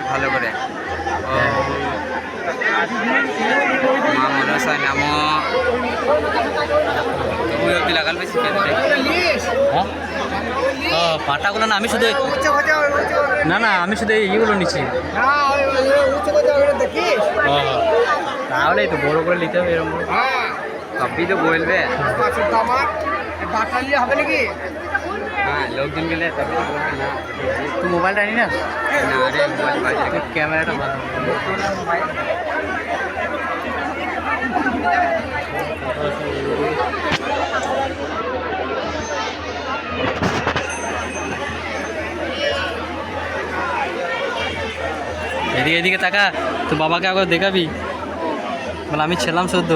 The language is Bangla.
ভালো করে মা মনে হয় নাম লাগাল বেশি পাটাগুলো না আমি শুধু না আমি শুধু এইগুলো নিচ্ছি তাহলে তো বড় করে নিতে হবে এরকম সবই তো বলবে হবে নাকি? হ্যাঁ লোকজন গেলে তবে তো বলবে না তুই মোবাইলটা আনি না না রে মোবাইল বাজে ক্যামেরাটা ভালো এদিকে এদিকে তাকা তো বাবাকে একবার দেখাবি বলে আমি ছিলাম সদ্য